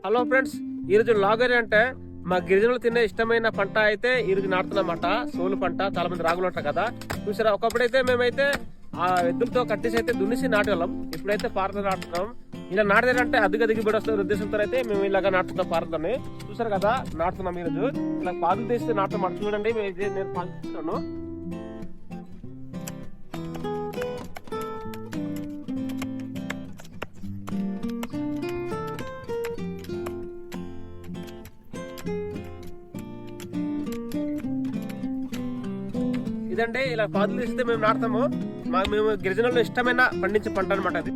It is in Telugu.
హలో ఫ్రెండ్స్, ఈరోజు లాగరి అంటే మా గిరిజనులు తినే ఇష్టమైన పంట అయితే ఈరోజు నాటుతున్నమాట. సోలు పంట, చాలా మంది రాగులు ఉంటారు కదా చూసారా. ఒకప్పుడైతే మేమైతే ఆ ఎద్దులతో కట్టేసి అయితే దున్నిసి నాటేవాళ్ళం. ఇప్పుడైతే పారతో నాటుతున్నాం. ఇలా నాటేదంటే అదిగా దిగుబడి వస్తుంది ఉద్దేశంతో అయితే మేము ఇలాగా నాటుతున్నాం పారతోని. చూసారు కదా నాటుతున్నాం. ఈరోజు ఇలా పాదులు తీస్తే నాటుతున్నాం. చూడండి, నేను పాలు తీస్తాను. ఇదండి ఇలా పాదులు తీస్తే మేము నాటుతాము. మేము గిరిజనుల్లో ఇష్టమైన పండించే పంట అనమాట అది.